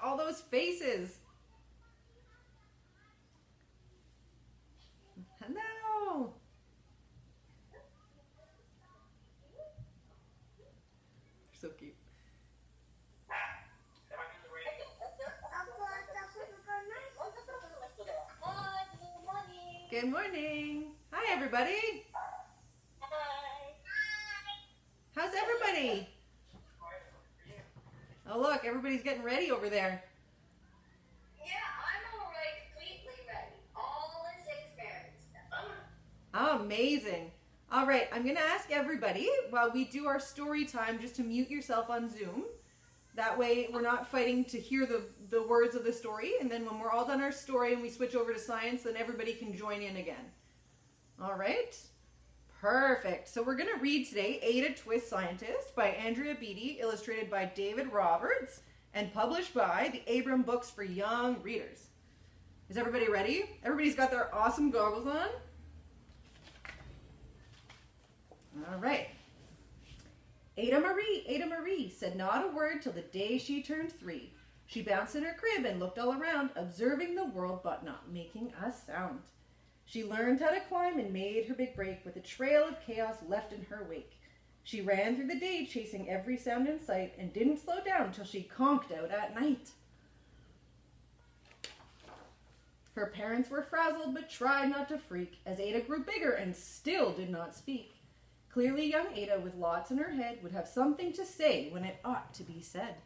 all those faces. Hello. So cute. Good morning. Hi, everybody. Hi. How's everybody? Oh, look, everybody's getting ready over there. Yeah, I'm already completely ready. All the Shakespeare stuff. Oh, amazing. All right, I'm going to ask everybody while we do our story time just to mute yourself on Zoom. That way we're not fighting to hear the words of the story. And then when we're all done our story and we switch over to science, then everybody can join in again. All right? Perfect. So we're going to read today Ada Twist Scientist by Andrea Beaty, illustrated by David Roberts, and published by the Abram Books for Young Readers. Is everybody ready? Everybody's got their awesome goggles on? All right. Ada Marie said not a word till the day she turned 3. She bounced in her crib and looked all around, observing the world but not making a sound. She learned how to climb and made her big break with a trail of chaos left in her wake. She ran through the day chasing every sound in sight and didn't slow down till she conked out at night. Her parents were frazzled but tried not to freak as Ada grew bigger and still did not speak. Clearly young Ada with lots in her head would have something to say when it ought to be said.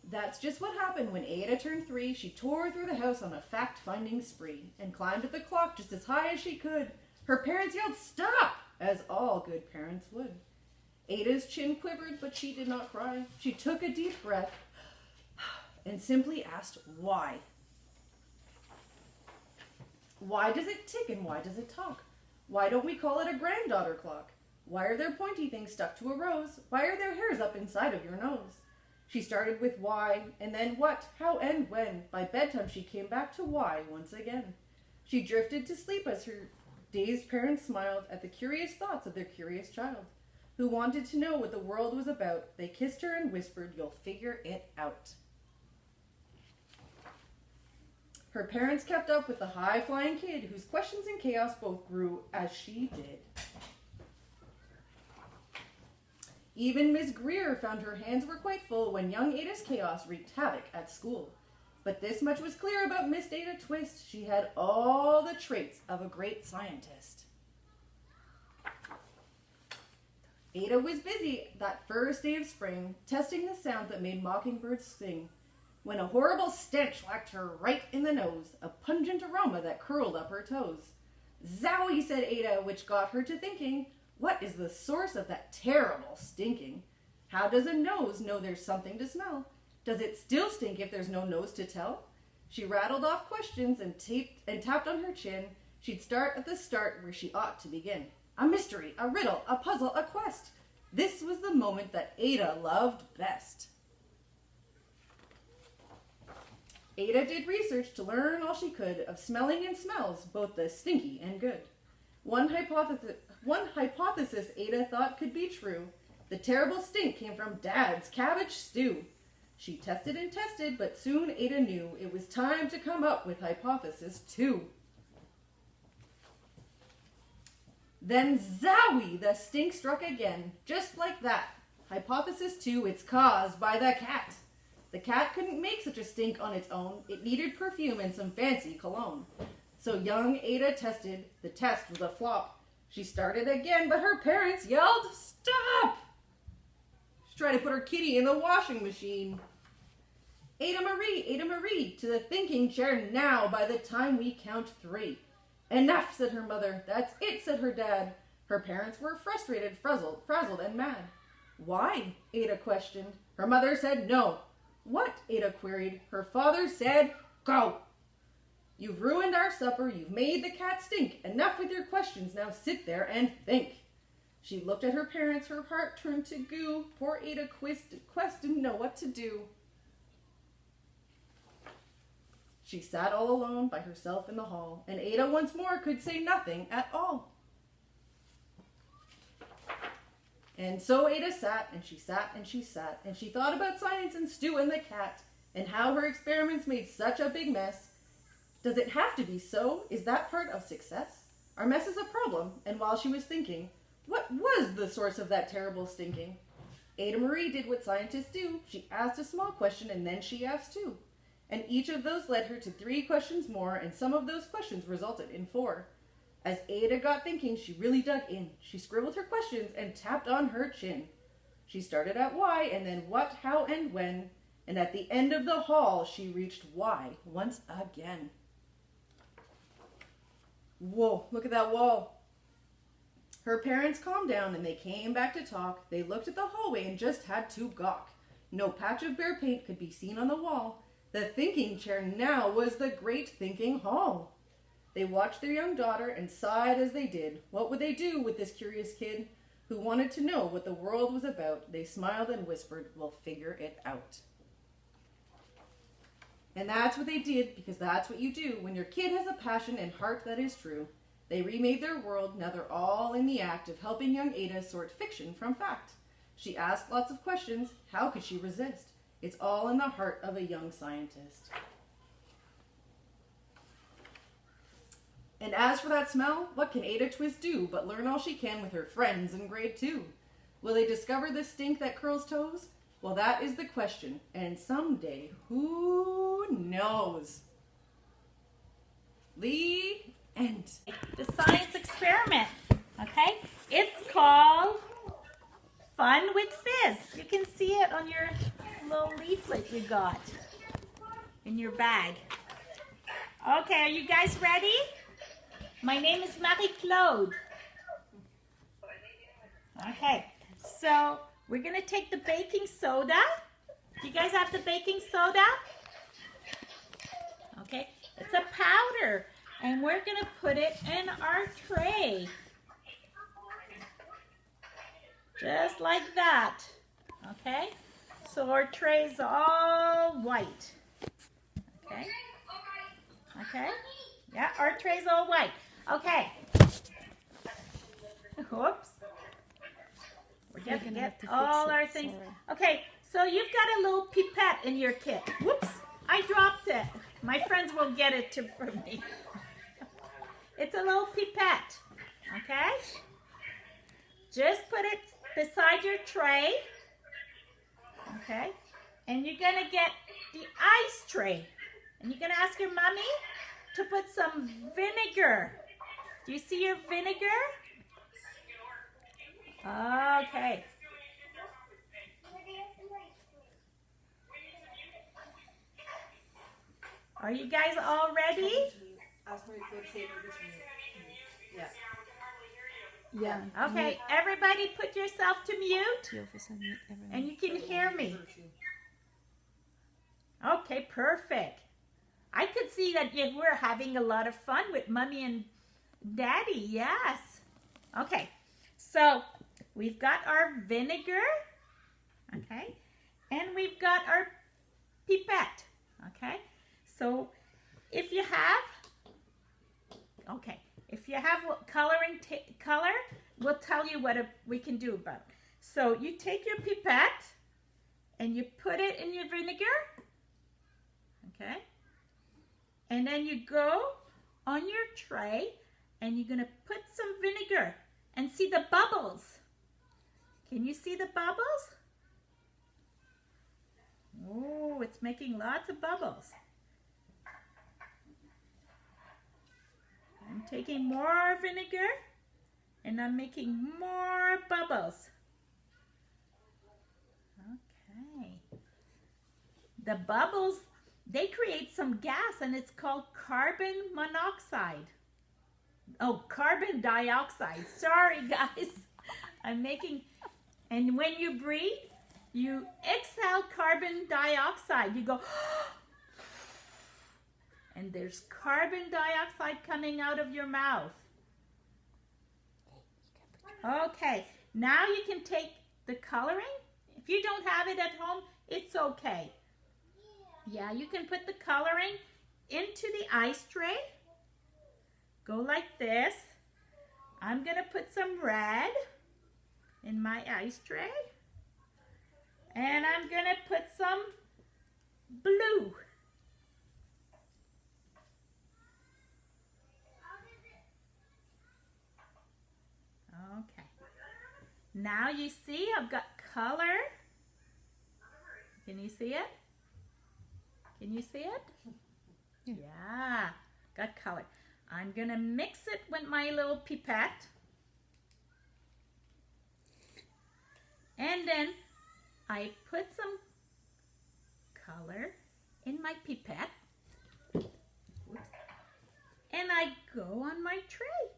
That's just what happened when Ada turned 3. She tore through the house on a fact-finding spree and climbed at the clock just as high as she could. Her parents yelled, "Stop!" as all good parents would. Ada's chin quivered, but she did not cry. She took a deep breath and simply asked, why? Why does it tick and why does it talk? Why don't we call it a granddaughter clock? Why are there pointy things stuck to a rose? Why are there hairs up inside of your nose? She started with why, and then what, how, and when. By bedtime she came back to why once again. She drifted to sleep as her dazed parents smiled at the curious thoughts of their curious child, who wanted to know what the world was about. They kissed her and whispered, "You'll figure it out." Her parents kept up with the high-flying kid whose questions and chaos both grew as she did. Even Miss Greer found her hands were quite full when young Ada's chaos wreaked havoc at school. But this much was clear about Miss Ada Twist. She had all the traits of a great scientist. Ada was busy that first day of spring, testing the sound that made mockingbirds sing, when a horrible stench whacked her right in the nose, a pungent aroma that curled up her toes. "Zowie," said Ada, which got her to thinking, what is the source of that terrible stinking? How does a nose know there's something to smell? Does it still stink if there's no nose to tell? She rattled off questions and tapped on her chin. She'd start at the start where she ought to begin. A mystery, a riddle, a puzzle, a quest. This was the moment that Ada loved best. Ada did research to learn all she could of smelling and smells, both the stinky and good. One hypothesis Ada thought could be true. The terrible stink came from Dad's cabbage stew. She tested and tested, but soon Ada knew it was time to come up with hypothesis 2. Then zowie, the stink struck again, just like that. Hypothesis 2, it's caused by the cat. The cat couldn't make such a stink on its own. It needed perfume and some fancy cologne. So young Ada tested. The test was a flop. She started again, but her parents yelled, "Stop!" She tried to put her kitty in the washing machine. Ada Marie, to the thinking chair now by the time we count 3. "Enough," said her mother. "That's it," said her dad. Her parents were frustrated, frazzled, and mad. "Why?" Ada questioned. Her mother said no. "What?" Ada queried. Her father said, "Go! You've ruined our supper. You've made the cat stink. Enough with your questions. Now sit there and think." She looked at her parents. Her heart turned to goo. Poor Ada Quest didn't know what to do. She sat all alone by herself in the hall, and Ada once more could say nothing at all. And so Ada sat, and she sat, and she sat, and she thought about science and Stu and the cat, and how her experiments made such a big mess. Does it have to be so? Is that part of success? Our mess is a problem, and while she was thinking, what was the source of that terrible stinking? Ada Marie did what scientists do. She asked a small question, and then she asked two. And each of those led her to 3 questions more, and some of those questions resulted in 4. As Ada got thinking, she really dug in. She scribbled her questions and tapped on her chin. She started at why, and then what, how, and when, and at the end of the hall, she reached why once again. Whoa, look at that wall. Her parents calmed down and they came back to talk. They looked at the hallway and just had to gawk. No patch of bare paint could be seen on the wall. The thinking chair now was the great thinking hall. They watched their young daughter and sighed as they did. What would they do with this curious kid who wanted to know what the world was about? They smiled and whispered, "We'll figure it out." And that's what they did, because that's what you do when your kid has a passion and heart that is true. They remade their world. Now they're all in the act of helping young Ada sort fiction from fact. She asked lots of questions. How could she resist? It's all in the heart of a young scientist. And as for that smell, what can Ada Twist do but learn all she can with her friends in grade 2? Will they discover the stink that curls toes? Well, that is the question, and someday, who knows? The end. The science experiment, okay? It's called Fun with Fizz. You can see it on your little leaflet you got in your bag. Okay, are you guys ready? My name is Marie-Claude. Okay, so we're going to take the baking soda. You guys have the baking soda? Okay, it's a powder, and we're going to put it in our tray. Just like that. Okay, so our tray is all white. Okay, okay, yeah, our tray's all white. Okay. Whoops. We're going to get all our things. Okay, so you've got a little pipette in your kit. Whoops, I dropped it. My friends will get it for me. It's a little pipette, okay? Just put it beside your tray, okay? And you're going to get the ice tray. And you're going to ask your mommy to put some vinegar. Do you see your vinegar? Okay. Are you guys all ready? Yeah. Okay, everybody put yourself to mute. And you can hear me. Okay, perfect. I could see that you were having a lot of fun with Mommy and Daddy, yes. Okay, so we've got our vinegar, okay, and we've got our pipette, okay. So if you have color, we'll tell you what we can do about it. So you take your pipette and you put it in your vinegar, okay, and then you go on your tray and you're gonna put some vinegar and see the bubbles. Can you see the bubbles? Oh, it's making lots of bubbles. I'm taking more vinegar and I'm making more bubbles. Okay. The bubbles, they create some gas and it's called carbon monoxide. Oh, carbon dioxide. Sorry, guys. And when you breathe, you exhale carbon dioxide. You go, and there's carbon dioxide coming out of your mouth. Okay, now you can take the coloring. If you don't have it at home, it's okay. Yeah, you can put the coloring into the ice tray. Go like this. I'm gonna put some red. in my ice tray. And I'm gonna put some blue. Okay. Now you see I've got color. Can you see it? Can you see it? Yeah, got color. I'm gonna mix it with my little pipette. And then I put some color in my pipette. And I go on my tray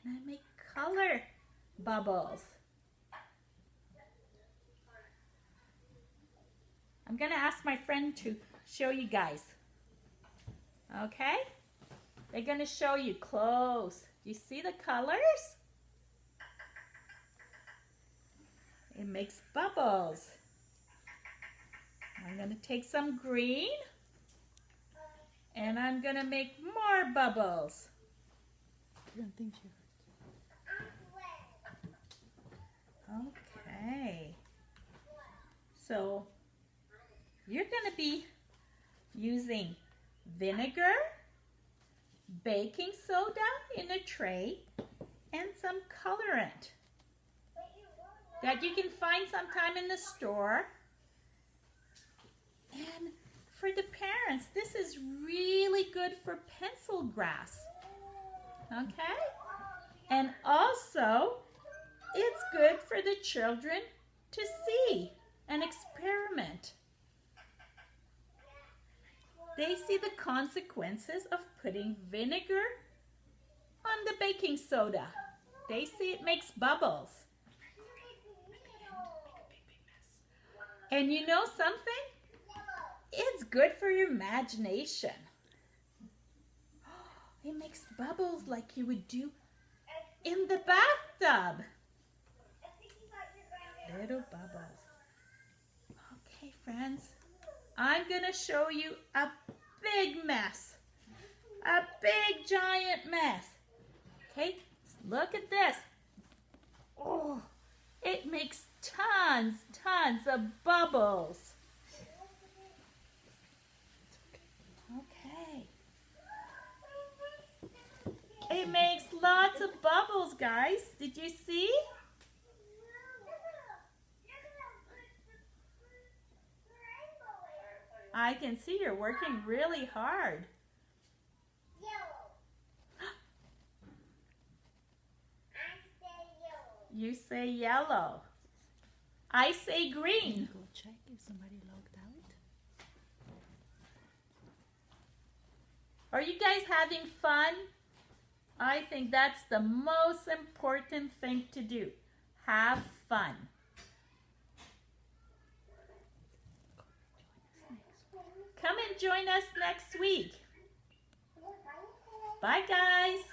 and I make color bubbles. I'm gonna ask my friend to show you guys. Okay? They're gonna show you close. You see the colors? It makes bubbles. I'm gonna take some green and I'm gonna make more bubbles. Okay. So you're gonna be using vinegar, baking soda in a tray, and some colorant that you can find sometime in the store. And for the parents, this is really good for pencil grass. Okay? And also, it's good for the children to see and experiment. They see the consequences of putting vinegar on the baking soda. They see it makes bubbles. And you know something? It's good for your imagination. It makes bubbles like you would do in the bathtub. Little bubbles. Okay, friends. I'm going to show you a big mess. A big giant mess. Okay, look at this. Oh, it makes tons of bubbles. Okay. It makes lots of bubbles, guys. Did you see? I can see you're working really hard. You say yellow. I say green. Go check if somebody logged out. Are you guys having fun? I think that's the most important thing to do. Have fun. Come and join us next week. Bye, guys.